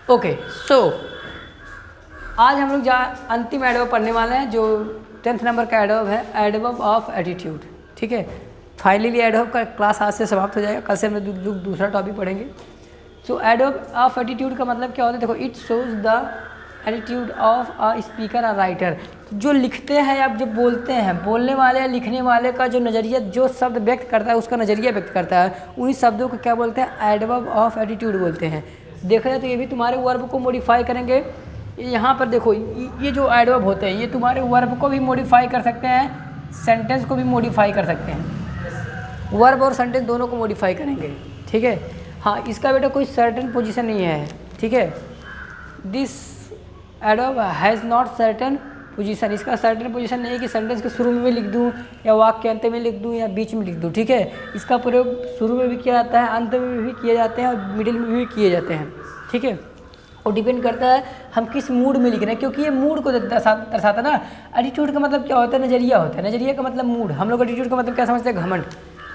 Okay, सो आज हम लोग अंतिम एडवर्ब पढ़ने वाले हैं, जो 10th नंबर का एडवर्ब है, एडवर्ब ऑफ एटीट्यूड। ठीक है, फाइनली एडवर्ब का क्लास आज से समाप्त हो जाएगा, कल से हम लोग दूसरा टॉपिक पढ़ेंगे। सो एडवर्ब ऑफ एटीट्यूड का मतलब क्या होता है? देखो, it shows the attitude of a speaker और राइटर। जो लिखते हैं या जो बोलते हैं, बोलने वाले या लिखने वाले का जो नज़रिया, जो शब्द व्यक्त करता है उसका नज़रिया व्यक्त करता है, उन्हीं शब्दों को क्या बोलते हैं? एडवर्ब ऑफ एटीट्यूड बोलते हैं। देखा जाए तो ये भी तुम्हारे वर्ब को मॉडिफाई करेंगे। यहाँ पर देखो, ये जो एडवर्ब होते हैं ये तुम्हारे वर्ब को भी मॉडिफाई कर सकते हैं, सेंटेंस को भी मॉडिफाई कर सकते हैं। वर्ब और सेंटेंस दोनों को मॉडिफाई करेंगे। ठीक है, हाँ, इसका बेटा कोई सर्टेन पोजीशन नहीं है। ठीक है, this adverb has not certain position. इसका सर्टेन पोजीशन नहीं है कि सेंटेंस के शुरू में लिख दूँ या वाक्य के अंत में लिख दूँ या बीच में लिख दूँ। ठीक है, इसका प्रयोग शुरू में भी किया जाता है, अंत में भी किए जाते हैं और मिडिल में भी किए जाते हैं। ठीक है, और डिपेंड करता है हम किस मूड में लिख रहे हैं, क्योंकि ये मूड को दर्शाता है ना। एटीट्यूड का मतलब क्या होता है? नज़रिया होता है। नज़रिया का मतलब मूड। हम लोग एटीट्यूड का मतलब क्या समझते हैं? घमंड।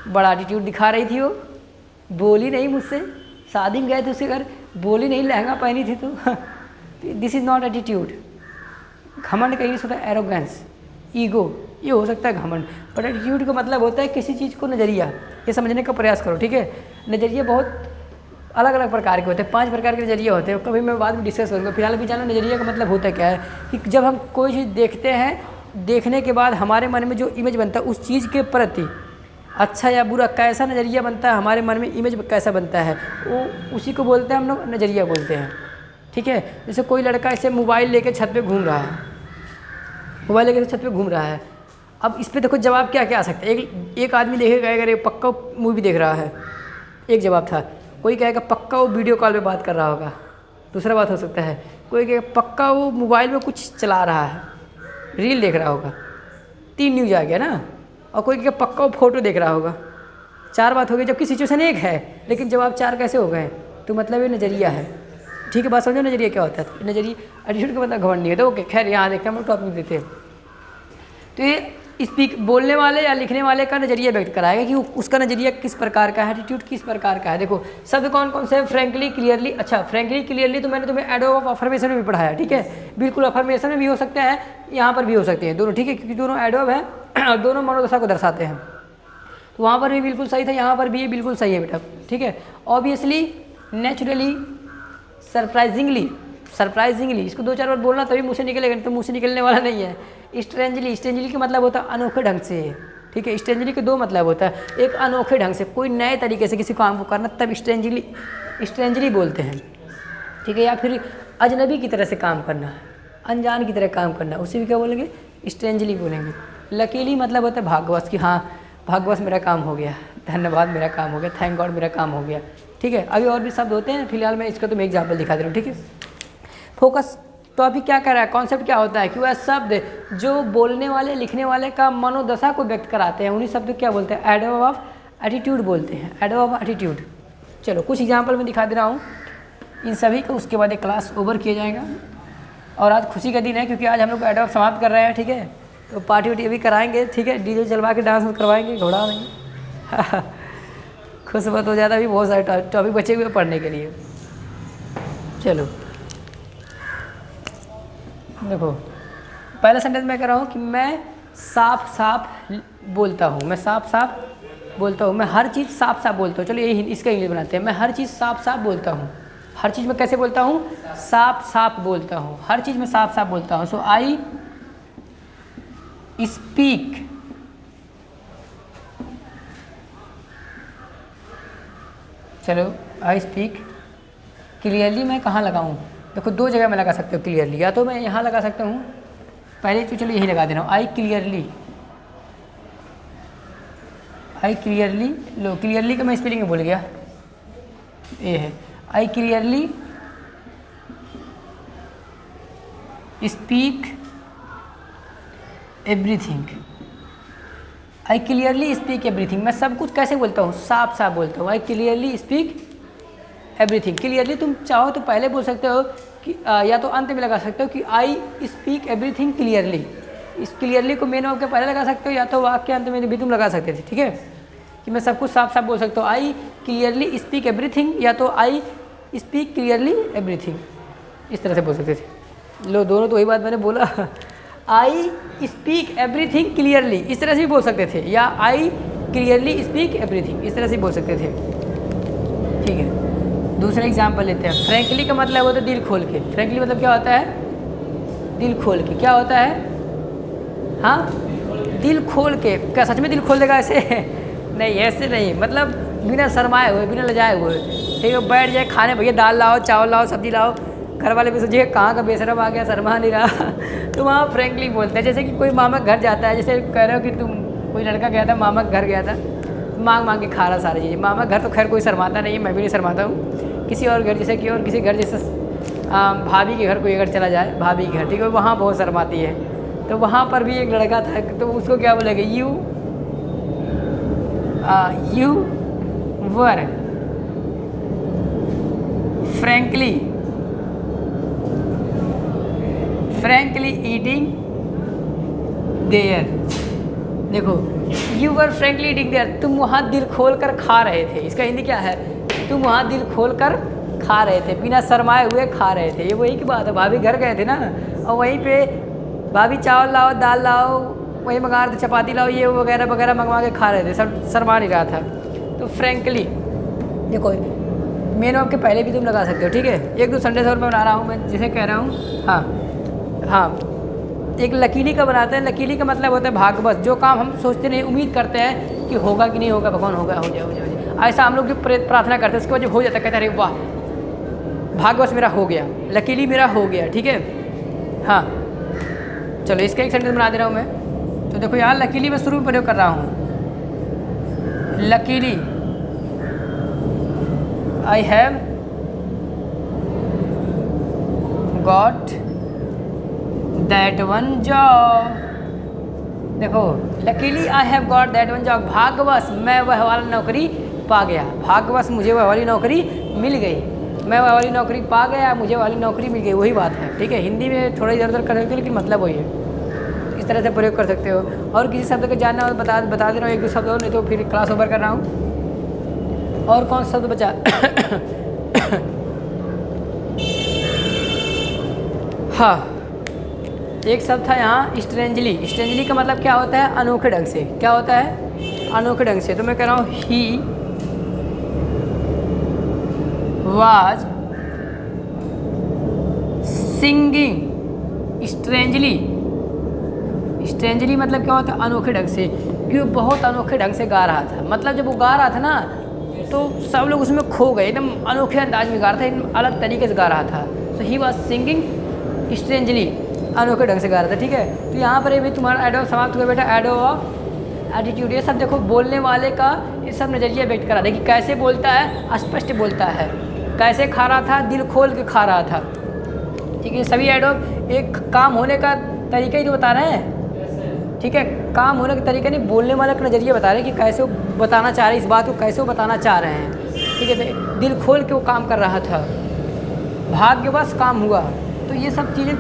बड़ा एटीट्यूड दिखा रही थी वो, बोली नहीं मुझसे, शादी में गए थे उसके घर, बोली नहीं, लहंगा पहनी थी तो दिस इज़ नॉट एटीट्यूड। घमंड का इंग्लिश होता है एरोगेंस, ईगो, ये हो सकता है घमंड। बट एटीट्यूड का मतलब होता है किसी चीज़ को नज़रिया, ये समझने का प्रयास करो। ठीक है, नज़रिए बहुत अलग अलग प्रकार के होते हैं, 5 प्रकार के नज़रिए होते हैं, कभी मैं बाद में डिस्कस करूँगा। फिलहाल भी जानो नज़रिए का मतलब होता क्या है, कि जब हम कोई चीज़ देखते हैं, देखने के बाद हमारे मन में जो इमेज बनता है उस चीज़ के प्रति, अच्छा या बुरा, कैसा नज़रिया बनता है, हमारे मन में इमेज कैसा बनता है, वो उसी को बोलते हैं हम लोग नज़रिया बोलते हैं। ठीक है, जैसे कोई लड़का ऐसे मोबाइल लेके छत पे घूम रहा है, मोबाइल लेके छत पे घूम रहा है। अब इस पर देखो जवाब क्या क्या आ सकता है। एक आदमी देखेगा अगर ये पक्का मूवी देख रहा है, एक जवाब था। कोई कहेगा पक्का वो वीडियो कॉल पे बात कर रहा होगा, दूसरा बात हो सकता है। कोई कहेगा पक्का वो मोबाइल में कुछ चला रहा है, रील देख रहा होगा, 3 न्यूज़ आ गया ना। और कोई कहेगा पक्का वो फोटो देख रहा होगा, 4 बात हो गई, जबकि सिचुएशन एक है लेकिन जवाब 4 कैसे हो गए? तो मतलब ये नज़रिया है। ठीक है, बात समझो नज़रिया क्या होता है। नज़रिया एटीट्यूड का मतलब घमंड नहीं होता। ओके, खैर यहाँ देखते हैं, हम लोग टॉपिक देते हैं। तो ये बोलने वाले या लिखने वाले का नज़रिया व्यक्त कराएगा कि उसका नज़रिया किस प्रकार का है, एटीट्यूड किस प्रकार का है। देखो शब्द कौन कौन से हैं? Frankly, clearly. अच्छा, फ्रैंकली क्लियरली तो मैंने तुम्हें एडवर्ब ऑफ अफर्मेशन में भी पढ़ाया। ठीक है, बिल्कुल अफर्मेशन में भी हो सकते हैं, यहाँ पर भी हो सकते हैं दोनों। ठीक है, क्योंकि दोनों एडवर्ब हैं और दोनों मनोदशा को दर्शाते हैं। तो वहाँ पर भी बिल्कुल सही था, यहाँ पर भी ये बिल्कुल सही है बेटा। ठीक है, ऑब्वियसली, नेचुरली, सरप्राइजिंगली, सरप्राइजिंगली, इसको 2-4 बार बोलना तभी मुँह से निकलेगा, तो मुँह से निकलने वाला नहीं है। स्ट्रेंजली, स्ट्रेंजली का मतलब होता है अनोखे ढंग से। ठीक है, स्ट्रेंजली के 2 मतलब होता है, एक अनोखे ढंग से, कोई नए तरीके से किसी काम को करना, तब स्ट्रेंजली बोलते हैं। ठीक है, या फिर अजनबी की तरह से काम करना, अनजान की तरह काम करना, उसे भी क्या बोलेंगे? स्ट्रेंजली बोलेंगे। लकीली मतलब होता है भाग्यवश, कि हाँ भाग्यवश मेरा काम हो गया, धन्यवाद मेरा काम हो गया, थैंक गॉड मेरा काम हो गया। ठीक है, अभी और भी शब्द होते हैं, फिलहाल मैं इसका तुम्हें एग्जाम्पल दिखा दे रहा हूँ। ठीक है, फोकस टॉपिक क्या कर रहा है, कॉन्सेप्ट क्या होता है कि वह शब्द जो बोलने वाले लिखने वाले का मनोदशा को व्यक्त कराते हैं, उन्हीं शब्द क्या बोलते हैं? एडवर्ब ऑफ एटीट्यूड बोलते हैं, एडवर्ब ऑफ एटीट्यूड। चलो कुछ एग्जांपल मैं दिखा दे रहा हूँ इन सभी को, उसके बाद एक क्लास ओवर किया जाएगा। और आज खुशी का दिन है क्योंकि आज हम लोग एडवर्ब समाप्त कर रहे हैं। ठीक है, तो पार्टी वार्टी अभी कराएंगे। ठीक है, डीजे चलवा के डांस करवाएंगे, घोड़ा नहीं खुश बात हो जाता, अभी बहुत सारे टॉपिक बचे हुए पढ़ने के लिए। चलो देखो, पहला सेंटेंस मैं कह रहा हूँ कि मैं साफ साफ बोलता हूँ, मैं साफ साफ बोलता हूँ, मैं हर चीज़ साफ साफ बोलता हूँ। चलो ये इसका इंग्लिश बनाते हैं। मैं हर चीज़ साफ साफ बोलता हूँ। हर चीज़ में कैसे बोलता हूँ? साफ साफ बोलता हूँ, हर चीज़ में साफ साफ बोलता हूँ। सो आई स्पीक, चलो आई स्पीक क्लियरली। मैं कहाँ लगाऊँ? देखो 2 जगह मैं लगा सकता हूँ क्लियरली, या तो मैं यहाँ लगा सकता हूँ, पहले तो चलो यही लगा दे रहा हूँ, I clearly. I clearly, low clearly का मैं स्पेलिंग भूल गया, ये है I clearly speak everything. I clearly speak everything, मैं सब कुछ कैसे बोलता हूँ? साफ साफ बोलता हूँ। I clearly speak everything. Clearly तुम चाहो तो पहले बोल सकते हो कि या तो अंत में लगा सकते हो कि आई स्पीक एवरीथिंग क्लियरली। इस क्लियरली को मेन वर्ब के पहले लगा सकते हो, या तो वाक्य के अंत में भी तुम लगा सकते थे। ठीक है, कि मैं सब कुछ साफ साफ बोल सकता हूँ, आई क्लियरली स्पीक एवरीथिंग, या तो आई स्पीक क्लियरली एवरीथिंग। इस तरह से बोल सकते थे। लो दोनों तो वही बात मैंने बोला। आई स्पीक एवरीथिंग क्लियरली, इस तरह से भी बोल सकते थे, या आई क्लियरली स्पीक एवरीथिंग, इस तरह से बोल सकते थे। ठीक है, दूसरा एग्जाम्पल लेते हैं। फ्रैंकली का मतलब होता है दिल खोल के। फ्रैंकली मतलब क्या होता है? दिल खोल के। क्या होता है? हाँ, दिल खोल के। क्या सच में दिल खोल देगा ऐसे? नहीं, ऐसे नहीं, मतलब बिना शर्माए हुए, बिना लजाए हुए। ठीक है, बैठ जाए खाने, भैया दाल लाओ, चावल लाओ, सब्जी लाओ, घर वाले भी सोचिए कहाँ का बेशरम आ गया, शर्मा नहीं रहा। तो वहाँ फ्रैंकली बोलते हैं। जैसे कि कोई मामा घर जाता है, जैसे कह रहे हो कि तुम, कोई लड़का गया था मामा के घर गया था, मांग मांग के खा रहा सारी चीज़ें। मामा घर तो खैर कोई शर्माता नहीं है, मैं भी नहीं शर्माता हूँ। किसी और घर, जैसे कि और किसी घर, जैसे भाभी के घर कोई अगर चला जाए, भाभी के घर, ठीक है, वहाँ बहुत शर्माती है। तो वहाँ पर भी एक लड़का था, तो उसको क्या बोलेगा? You were frankly eating there. देखो, you were frankly eating there, तुम वहाँ दिल खोल कर खा रहे थे। इसका हिंदी क्या है? तुम वहाँ दिल खोल कर खा रहे थे, बिना शर्माए हुए खा रहे थे। ये वही की बात है, भाभी घर गए थे ना, और वहीं पे भाभी चावल लाओ, दाल लाओ, वही मंगा रहे थे, चपाती लाओ, ये वगैरह वगैरह मंगवा के खा रहे थे, सब शर्मा नहीं रहा था। तो फ्रैंकली, देखो मेन वर्ब के पहले भी तुम लगा सकते हो। ठीक है, एक दो सेंटेंस और मैं बना रहा हूँ, मैं जिसे कह रहा हूँ। हाँ, एक लकीली का बनाते हैं। लकीली का मतलब होता है भाग्यवश, जो काम हम सोचते नहीं, उम्मीद करते हैं कि होगा कि नहीं होगा, भगवान होगा, हो जाए हो जाए हो जाए, ऐसा हम लोग जो प्रार्थना करते हैं, उसके बाद जब हो जाता है कहते हैं अरे वाह, भाग्यवश मेरा हो गया, लकीली मेरा हो गया। ठीक है, हाँ, चलो इसका एक सेंटेंस बना दे रहा हूँ मैं। तो देखो यहाँ लकीली मैं शुरू में प्रयोग कर रहा हूँ। Luckily I have got that one job. देखो, luckily I have got that one job, भाग्यवश मैं वह वाली नौकरी पा गया, भाग्यवश मुझे वह वाली नौकरी मिल गई, मैं वह वाली नौकरी पा गया, मुझे वाली नौकरी मिल गई, वही बात है। ठीक है, हिंदी में थोड़ा इधर उधर कर सकते हो, लेकिन मतलब वही है। इस तरह से प्रयोग कर सकते हो। और किसी शब्द को जानना हो बता दे रहा हूँ, एक दो शब्द और, नहीं तो फिर क्लास ओवर कर रहा हूँ। और कौन सा शब्द बचा? हाँ, एक शब्द था यहाँ स्ट्रेंजली। स्ट्रेंजली का मतलब क्या होता है? अनोखे ढंग से। क्या होता है? अनोखे ढंग से। तो मैं कह रहा हूँ he was singing strangely. Strangely मतलब क्या होता है? अनोखे ढंग से, कि वो बहुत अनोखे ढंग से गा रहा था। मतलब जब वो गा रहा था ना, तो सब लोग उसमें खो गए, एकदम अनोखे अंदाज में गा रहा था, एकदम अलग तरीके से गा रहा था। तो ही वाज सिंगिंग स्ट्रेंजली, अनोखे ढंग से गा रहा था। ठीक है, तो यहाँ पर ये भी तुम्हारा एडवर्ब समाप्त हुआ बेटा, एडवर्ब ऑफ एटीट्यूड। ये सब देखो बोलने वाले का ये सब नज़रिया व्यक्त करा था कि कैसे बोलता है, स्पष्ट बोलता है, कैसे खा रहा था, दिल खोल के खा रहा था। ठीक है, सभी एडवर्ब एक काम होने का तरीका ही तो बता रहे हैं। ठीक है, काम होने का तरीका नहीं, बोलने वाले का नज़रिया बता रहे हैं कि कैसे वो बताना चाह रहे हैं, इस बात को कैसे वो बताना चाह रहे हैं। ठीक है, तो दिल खोल के वो काम कर रहा था, भाग्यवश काम हुआ। तो ये सब चीज़ें,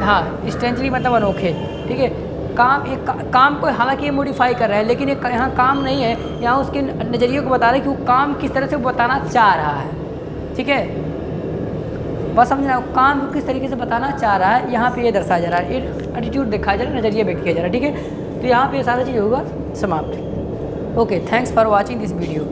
हाँ, स्ट्रेंजली मतलब अनोखे। ठीक है, काम, एक काम को हालांकि ये मॉडिफाई कर रहा है, लेकिन एक यहाँ काम नहीं है, यहाँ उसके नज़रिए को बता रहे हैं कि वो काम किस तरह से वो बताना चाह रहा है। ठीक है, बस समझना, काम को किस तरीके से बताना चाह रहा है, यहाँ पे ये दर्शाया जा रहा है, एटीट्यूड दिखाया जा रहा है, नज़रिया व्यक्त किया जा रहा है। ठीक है, तो यहाँ पे ये सारा चीज़ होगा समाप्त। Okay, thanks for watching this video.